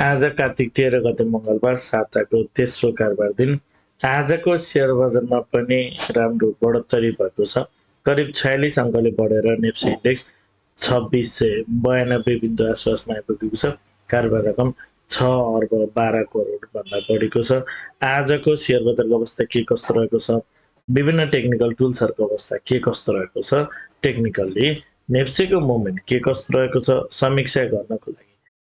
आज कार्तिक 13 गते मङ्गलबार साताको तेस्रो कारोबार दिन। आजको सेयर बजारमा पनि राम्रो बढोत्तरी भएको छ। करिब 46 अङ्कले बढेर नेप्से इन्डेक्स 2692 बिन्दु आसपासमा आइपुगेको छ। कारोबार रकम 6 अर्ब 12 करोड भन्दा बढीको छ। आजको सेयर बजारको अवस्था के कस्तो रहेको छ, विभिन्न टेक्निकल टुल्सहरूको अवस्था के कस्तो रहेको छ, टेक्निकल्ली नेप्सेको मुभमेन्ट के कस्तो रहेको छ, समीक्षा गर्नको लागि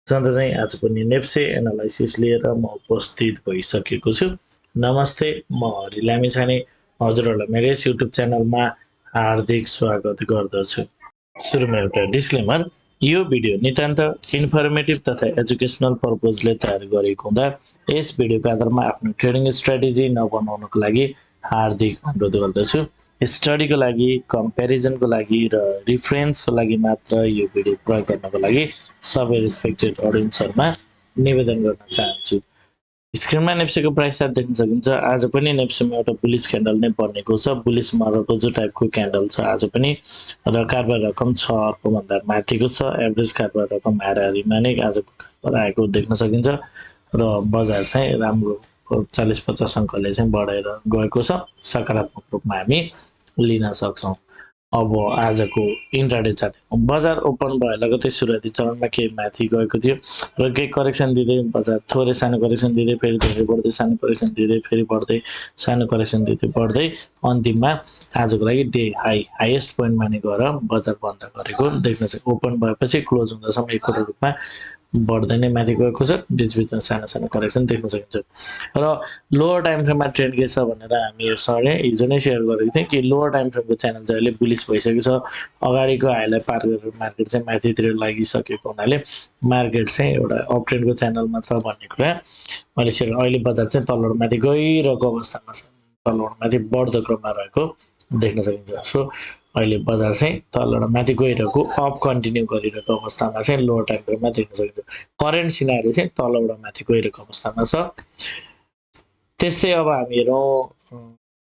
सधैँ चाहिँ आज पनि नेप्से एनालाइसिस लिएर म उपस्थित भइसकेको छु। नमस्ते, म हरि लामिछाने हजुरहरूलाई मेरो यस युट्युब च्यानलमा हार्दिक स्वागत गर्दछु। सुरुमा एउटा डिस्क्लेमर, यो भिडियो नितान्त इन्फर्मेटिभ तथा एजुकेसनल पर्पजले तयार गरेको हुँदा यस भिडियोको आधारमा आफ्नो ट्रेडिङ स्ट्राटेजी नबनाउनको लागि हार्दिक अनुरोध गर्दछु। स्टडीको लागि, कम्पेरिजनको लागि र रिफरेन्सको लागि मात्र यो भिडियो प्रयोग गर्नको लागि सबै रेस्पेक्टेड अडियन्सहरूमा निवेदन गर्न चाहन्छु। स्क्रिनमा नेप्सेको प्राइस चार्ट देख्न सकिन्छ। आज पनि नेप्सेमा एउटा बुलिस क्यान्डल नै बनेको छ। बुलिस मरकजो टाइपको क्यान्डल छ आज पनि र कारोबार रकम 6 अर्बभन्दा माथिको छ। एभरेज कारोबार रकम हाराहारीमा नै आजको कारोबार आएको देख्न सकिन्छ र बजार चाहिँ राम्रो 40-50 अङ्कले चाहिँ बढेर गएको छ। सकारात्मक रूपमा हामी लिन सक्छौँ। अब आजको इन्ट्राडे चार्ट, बजार ओपन भए लगतै सुरुवाती चरणमा केही माथि गएको थियो र केही करेक्सन दिँदै बजार थोरै सानो करेक्सन दिँदै फेरि धेरै बढ्दै सानो करेक्सन दिँदै फेरि बढ्दै सानो करेक्सन दिँदै बढ्दै अन्तिममा आजको लागि डे हाइएस्ट पोइन्टमा नै गएर बजार बन्द गरेको देख्न सक्छ। ओपन भएपछि क्लोज हुँदासम्म एकवटा रूपमा बढ्दै नै माथि गएको छ। बिचबिचमा सानो सानो करेक्सन देख्न सकिन्छ र लोवर टाइम फ्रेममा ट्रेन्ड के छ भनेर हामीहरूसँग हिजो नै सेयर गरेको थियौँ कि लोवर टाइम फ्रेमको च्यानल चाहिँ अहिले बुलिस भइसकेको छ। अगाडिको हाईलाई पार गरेर मार्केट चाहिँ माथितिर लागिसकेको हुनाले मार्केट चाहिँ एउटा अप ट्रेन्डको च्यानलमा छ भन्ने कुरा मैले सेयर। अहिले बजार चाहिँ तलबाट माथि गइरहेको अवस्थामा छ, तलबाट माथि बढ्दो क्रममा रहेको देख्न सकिन्छ। सो अहिले बजार चाहिँ तलबाट माथि गइरहेको अप कन्टिन्यू गरिरहेको अवस्थामा चाहिँ लोवर टाइम फ्रेममा देख्न सकिन्छ। करेन्ट सिनारी चाहिँ तलबाट माथि गइरहेको अवस्थामा छ। त्यसै अब हामी हेरौँ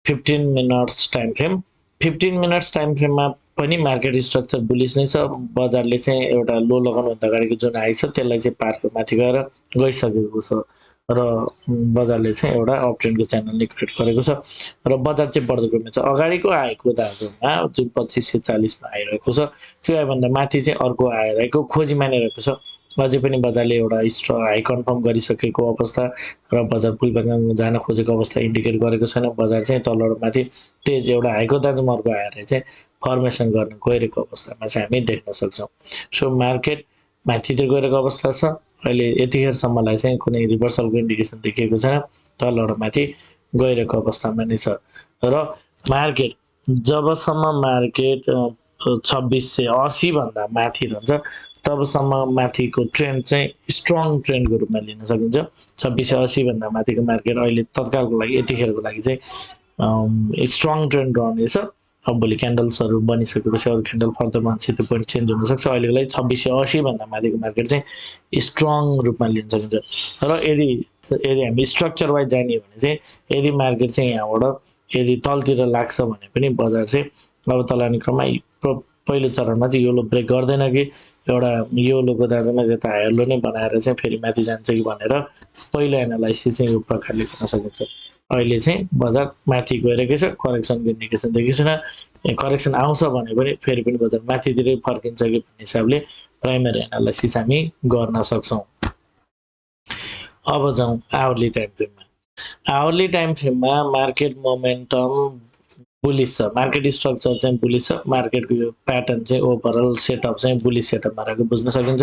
15 minutes time frame. 15 minutes time फ्रेममा पनि मार्केट स्ट्रक्चर बुलिस नै छ। बजारले चाहिँ एउटा लो लगाउनुभन्दा अगाडिको जुन हाई छ त्यसलाई चाहिँ पार माथि गएर गइसकेको छ र बजारले चाहिँ एउटा अप ट्रेन्डको च्यानल नै क्रिएट गरेको छ र बजार चाहिँ बढ्दो क्रममा छ। अगाडिको हाईको दाजुमा जुन 2540 मा आइरहेको छ त्यो आइभन्दा माथि चाहिँ अर्को आइरहेको खोजीमा नै रहेको छ। अझै पनि बजारले एउटा हाई कन्फर्म गरिसकेको अवस्था र बजार पुलब्याकमा जान खोजेको अवस्था इन्डिकेट गरेको छैन। बजार चाहिँ तलबाट माथि तेज एउटा हाईको दाजुमा अर्को आएर चाहिँ फर्मेसन गर्न गइरहेको अवस्थामा चाहिँ हामी देख्न सक्छौँ। सो मार्केट माथितिर गइरहेको अवस्था छ। अहिले यतिखेरसम्मलाई चाहिँ कुनै रिभर्सलको इन्डिकेसन देखिएको छैन, तलबाट माथि गइरहेको अवस्थामा नै छ र मार्केट जबसम्म मार्केट 2680 भन्दा माथि रहन्छ तबसम्म माथिको ट्रेन्ड चाहिँ स्ट्रङ ट्रेन्डको रूपमा लिन सकिन्छ। 2680 भन्दा माथिको मार्केट अहिले तत्कालको लागि यतिखेरको लागि चाहिँ स्ट्रङ ट्रेन्ड रहनेछ। अब भोलि क्यान्डल्सहरू बनिसकेपछि अरू क्यान्डल फर्दरमा त्यो पोइन्ट चेन्ज हुनसक्छ। अहिलेको लागि 2680 भन्दा माथिको मार्केट चाहिँ स्ट्रङ रूपमा लिन सकिन्छ र यदि हामी स्ट्रक्चर वाइज जाने भने चाहिँ यदि मार्केट चाहिँ यहाँबाट यदि तलतिर लाग्छ भने पनि बजार चाहिँ अब तल लाने क्रममा पहिलो चरणमा चाहिँ योलो ब्रेक गर्दैन कि एउटा योलोको दाजुमा यता हायर लो नै बनाएर चाहिँ फेरि माथि जान्छ कि भनेर पहिलो एनालाइसिस चाहिँ यो प्रकारले गर्न सकिन्छ। अहिले चाहिँ बजार माथि गइरहेको छ, करेक्सनको इन्डिकेसन देखिएको छैन। करेक्सन आउँछ भने पनि फेरि पनि बजार माथितिरै फर्किन्छ कि भन्ने हिसाबले प्राइमरी एनालाइसिस हामी गर्न सक्छौँ। अब जाउँ आवरली टाइम फ्रेममा। आवरली टाइम फ्रेममा मार्केट मोमेन्टम बुलिस छ, मार्केट स्ट्रक्चर चाहिँ बुलिस छ। मार्केटको यो प्याटर्न चाहिँ ओभरअल सेटअप चाहिँ बुलिस सेटअपमा रहेको बुझ्न सकिन्छ।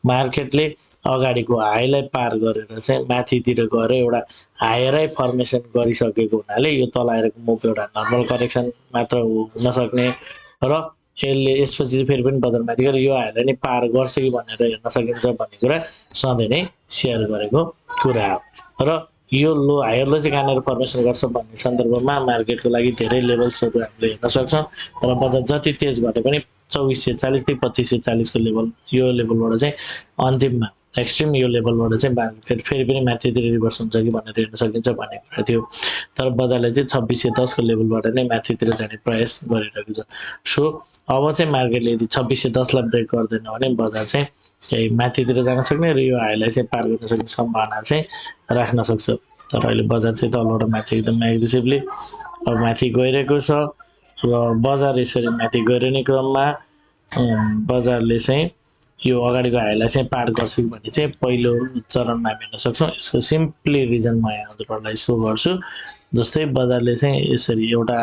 मार्केटले अगाडिको हाईलाई पार गरेर चाहिँ माथितिर गएर एउटा हायरै फर्मेसन गरिसकेको हुनाले यो तल आइरहेको मुभ एउटा नर्मल करेक्सन मात्र हुन सक्ने र यसले यसपछि चाहिँ फेरि पनि बजार माथि गएर यो हाईलाई नै पार गर्छ कि भनेर हेर्न सकिन्छ भन्ने कुरा सधैँ नै सेयर गरेको कुरा हो र यो लो हायर लो चाहिँ कहाँनिर फर्मेसन गर्छ भन्ने सन्दर्भमा मार्केटको लागि धेरै लेभल्सहरू हामीले हेर्न सक्छौँ र बजार जति तेज भए पनि 2440 देखि 2540 को लेभल, यो लेभलबाट चाहिँ अन्तिममा एक्सट्रिम यो लेभलबाट चाहिँ मार्केट फेरि पनि माथितिर रिभर्स हुन्छ कि भनेर हेर्न सकिन्छ भन्ने कुरा थियो। तर बजारले चाहिँ 2610 को लेभलबाट नै माथितिर जाने प्रयास गरिरहेको छ। सो अब चाहिँ मार्केटले यदि 2610 लाई ब्रेक गर्दैन भने बजार चाहिँ यही माथितिर जान सक्ने र यो हाईलाई चाहिँ पार गर्न सक्ने सम्भावना चाहिँ राख्न सक्छ। तर अहिले बजार चाहिँ तलबाट माथि एकदम एग्रेसिभली अब माथि गइरहेको छ र बजार यसरी माथि गइरहने क्रममा बजारले चाहिँ यो अगाडिको हाईलाई चाहिँ पार गर्छ कि भन्ने चाहिँ पहिलो चरणमा हामी हेर्न सक्छौँ। यसको सिम्पली रिजन म यहाँ हजुरहरूलाई सो गर्छु। जस्तै बजारले चाहिँ यसरी एउटा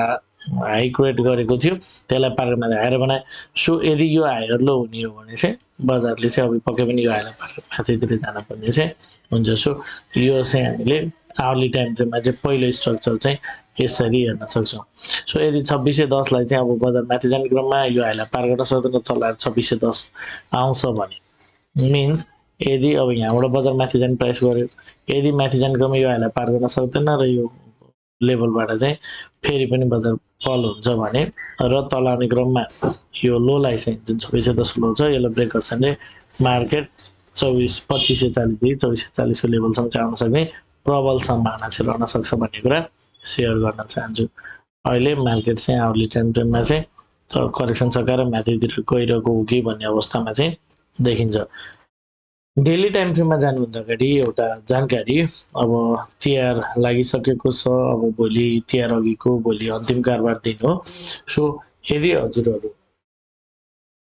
हाई क्रिएट गरेको थियो, त्यसलाई पार गर्न हायर बनाए। सो यदि यो हायर लो हुने हो भने चाहिँ बजारले चाहिँ अब पक्कै पनि यो हाईलाई पार माथितिर जानुपर्ने चाहिँ हुन्छ। सो यो चाहिँ हामीले आवरली टाइम फ्रेममा चाहिँ पहिलो स्ट्रक्चर चाहिँ यसरी हेर्न सक्छौँ। सो यदि 2610 लाई चाहिँ अब बजार माथि जाने क्रममा यो हाईलाई पार गर्न सक्दैन, तल 2610 आउँछ भने मिन्स यदि अब यहाँबाट बजार माथि जाने प्राइस गर्यो, यदि माथि जाने क्रममा यो हाईलाई पार गर्न सक्दैन र यो लेभलबाट चाहिँ फेरि पनि बजार फल हुन्छ भने र तल आउने क्रममा यो लोलाई चाहिँ जुन 2610 लो छ यसलाई ब्रेक गर्छ भने मार्केट 2540 देखि 2440 को लेभलसम्म चाहिँ आउन सक्ने प्रबल सम्भावना चाहिँ रहन सक्छ भन्ने कुरा सेयर गर्न चाहन्छु। अहिले मार्केट चाहिँ आवरली टाइम फ्रेममा चाहिँ करेक्सन सकाएर माथितिर गइरहेको हो कि भन्ने अवस्थामा चाहिँ देखिन्छ। डेली टाइम फ्रेममा जानुभन्दा अगाडि एउटा जानकारी, अब तिहार लागिसकेको छ, अब भोलि तिहार अघिको भोलि अन्तिम कारोबार दिन हो। सो यदि हजुरहरू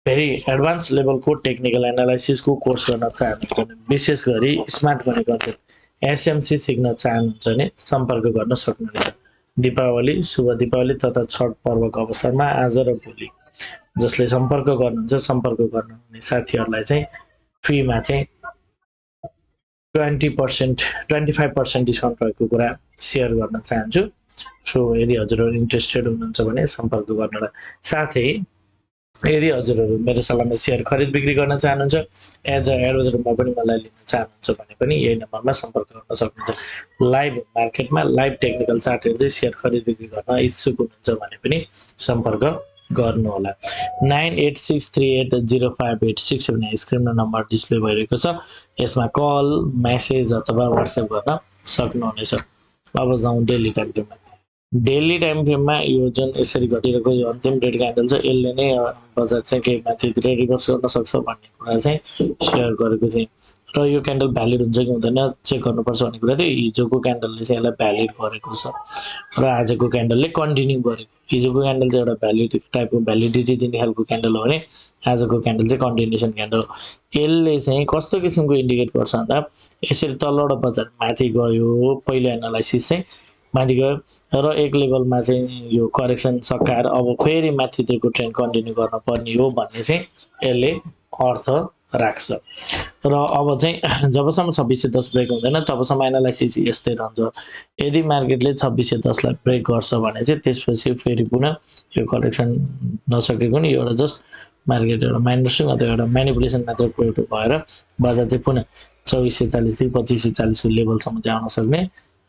फेरि एडभान्स लेभलको टेक्निकल एनालाइसिसको कोर्स गर्न चाहनुहुन्छ भने, विशेष गरी स्मार्ट मनी कन्सेप्ट एसएमसी सिक्न चाहनुहुन्छ भने सम्पर्क गर्न सक्नुहुनेछ। दीपावली, शुभ दीपावली तथा छठ पर्वको अवसरमा आज र भोलि जसले सम्पर्क गर्नुहुन्छ, सम्पर्क गर्नुहुने साथीहरूलाई चाहिँ फीमा चाहिँ 25% डिस्काउन्ट रहेको कुरा सेयर गर्न चाहन्छु। सो यदि हजुरहरू इन्ट्रेस्टेड हुनुहुन्छ भने सम्पर्क गर्नलाई, साथै यदि हजुरहरू मेरो सल्लाहमा सेयर खरिद बिक्री गर्न चाहनुहुन्छ, एज अ एडभाइजरमा पनि मलाई लिन चाहनुहुन्छ भने पनि यही नम्बरमा सम्पर्क गर्न सक्नुहुन्छ। लाइभ मार्केटमा लाइभ टेक्निकल चार्ट हेर्दै सेयर खरिद बिक्री गर्न इच्छुक हुनुहुन्छ भने पनि सम्पर्क गर्नुहोला। 9863805886 भन्ने स्क्रिनमा नम्बर डिस्प्ले भइरहेको छ, यसमा कल, मेसेज अथवा व्हाट्सएप गर्न सक्नुहुनेछ। अब जाउँ डेली टाइम फ्रेममा। डेली टाइम फ्रेममा यो जुन यसरी घटिरहेको यो अन्तिम रेड क्यान्डल छ, यसले नै बजार चाहिँ केही माथितिर रिभर्स गर्न सक्छ भन्ने कुरा चाहिँ सेयर गरेको थिएँ र यो क्यान्डल भ्यालिड हुन्छ कि हुँदैन चेक गर्नुपर्छ भन्ने कुरा थियो। हिजोको क्यान्डलले चाहिँ यसलाई भ्यालिड गरेको छ र आजको क्यान्डलले कन्टिन्यू गरेको। हिजोको क्यान्डल चाहिँ एउटा भ्यालिड टाइपको भ्यालिडिटी दिने खालको क्यान्डल हो भने आजको क्यान्डल चाहिँ कन्टिन्युसन क्यान्डल हो। यसले चाहिँ कस्तो किसिमको इन्डिकेट गर्छ भन्दा, यसरी तलबाट बजार माथि गयो, पहिलो एनालाइसिस चाहिँ माथि गयो र एक लेभलमा चाहिँ यो करेक्सन सकाएर अब फेरि माथितिरको ट्रेन्ड कन्टिन्यू गर्न पर्ने हो भन्ने चाहिँ यसले अर्थ राख्छ। र अब चाहिँ जबसम्म 2610 ब्रेक हुँदैन तबसम्म एनालाइसिस यस्तै रहन्छ। यदि मार्केटले 2610 लाई ब्रेक गर्छ भने चाहिँ त्यसपछि फेरि पुनः यो करेक्सन नसकेको नि एउटा जस्ट मार्केट एउटा माइनर स्विङ अथवा एउटा म्यानिपुलेसन मात्र प्रयोग भएर बजार चाहिँ पुनः 2440 देखि 2540 को लेभलसम्म चाहिँ आउन सक्ने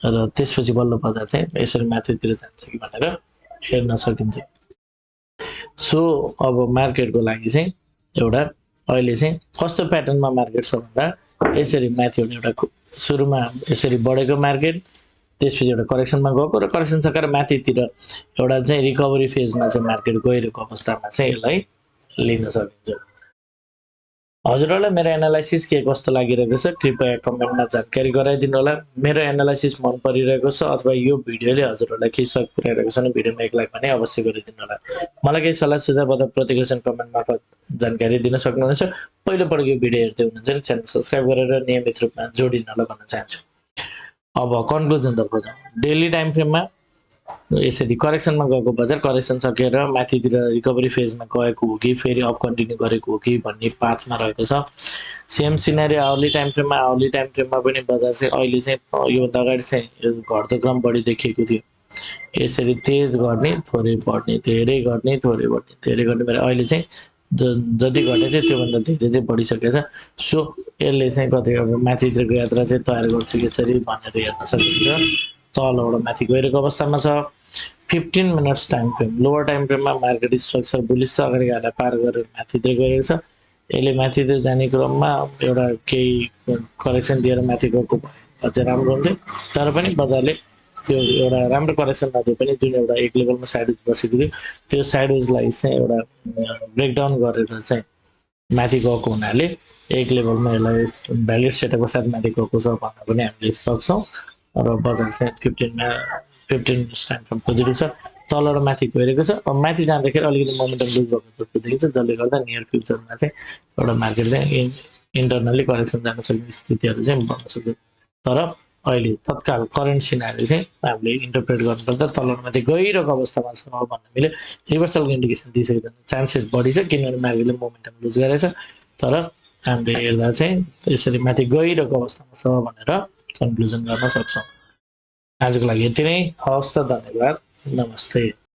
र त्यसपछि बल्ल बजार चाहिँ यसरी माथितिर जान्छ कि भनेर हेर्न सकिन्छ। सो अब मार्केटको लागि चाहिँ एउटा अहिले चाहिँ कस्तो प्याटर्नमा मार्केट छ भन्दा, यसरी माथि हुने एउटा सुरुमा यसरी बढेको मार्केट, त्यसपछि एउटा करेक्सनमा गएको र करेक्सन सकाएर माथितिर एउटा चाहिँ रिकभरी फेजमा चाहिँ मार्केट गइरहेको अवस्थामा चाहिँ यसलाई लिन सकिन्छ। हजुरहरूलाई मेरो एनालाइसिस के कस्तो लागिरहेको छ कृपया कमेन्टमा जानकारी गराइदिनु होला। मेरो एनालाइसिस मन परिरहेको छ अथवा यो भिडियोले हजुरहरूलाई केही सहयोग पुर्याइरहेको छ भने भिडियोमा एक लाइक भने अवश्य गरिदिनु होला। मलाई केही सल्लाह सुझाव अथवा प्रतिक्रिया कमेन्ट मार्फत जानकारी दिन सक्नुहुनेछ। पहिलोपटक यो भिडियो हेर्दै हुनुहुन्छ भने च्यानल सब्स्क्राइब गरेर नियमित रूपमा जोडिनु होला भन्न चाहन्छु। अब कन्क्लुजनतर्फ जाउँ। डेली टाइम फ्रेममा यसरी करेक्सनमा गएको बजार करेक्सन सकेर माथितिर रिकभरी फेजमा गएको हो कि फेरि अप कन्टिन्यू गरेको हो कि भन्ने पाथमा रहेको छ। सेम सिनेरियो आवरली टाइम फ्रेममा पनि बजार चाहिँ अहिले चाहिँ योभन्दा अगाडि चाहिँ घट्दो क्रम बढी देखिएको थियो। यसरी तेज गर्ने, थोरै बढ्ने, धेरै घट्ने, थोरै बढ्ने, धेरै घट्ने भएर अहिले चाहिँ जति घटेको थियो त्योभन्दा धेरै चाहिँ बढिसकेको छ। सो यसले चाहिँ कतै अब माथितिरको यात्रा चाहिँ तयार गर्छ यसरी भनेर हेर्न सकिन्छ। तलबाट माथि गइरहेको अवस्थामा छ। 15 minutes time frame, lower time फ्रेममा मार्केट स्ट्रक्चर बुलिस छ, अगाडि हालेर पार गरेर माथितिर गइरहेको छ। यसले माथितिर जाने क्रममा एउटा केही करेक्सन दिएर माथि गएको भए अझै राम्रो हुन्थ्यो, तर पनि बजारले त्यो एउटा राम्रो करेक्सन नदिए पनि जुन एउटा एक लेभलमा साइडवेज बसेको थियो त्यो साइडवेजलाई चाहिँ एउटा ब्रेकडाउन गरेर चाहिँ माथि गएको हुनाले एक लेभलमा यसलाई भ्यालिड सेटअपको साथ माथि गएको छ भन्न पनि हामीले सक्छौँ र बजार चाहिँ 15 टाइम फ्रेम पोजिटिभ छ तल र माथि गइरहेको छ अब माथि जाँदाखेरि अलिकति मोमेन्टम लुज भएको जस्तो देखिन्छ जसले गर्दा नियर फ्युचरमा चाहिँ एउटा मार्केट चाहिँ इन्टरनली करेक्सन जान सक्ने स्थितिहरू चाहिँ बन्न सक्छ तर अहिले तत्काल करेन्ट सिनारी चाहिँ हामीले इन्टरप्रेट गर्नुपर्दा तल र माथि गइरहेको अवस्थामा छ भन्ने हामीले रिभर्सलको इन्डिकेसन दिइसकेको छ चान्सेस बढी छ किनभने मार्केटले मोमेन्टम लुज गरेछ तर हामीले हेर्दा चाहिँ यसरी माथि गइरहेको अवस्थामा छ भनेर कन्क्लुजन गर्न सक्छौँ आजको लागि यति नै हवस् त धन्यवाद नमस्ते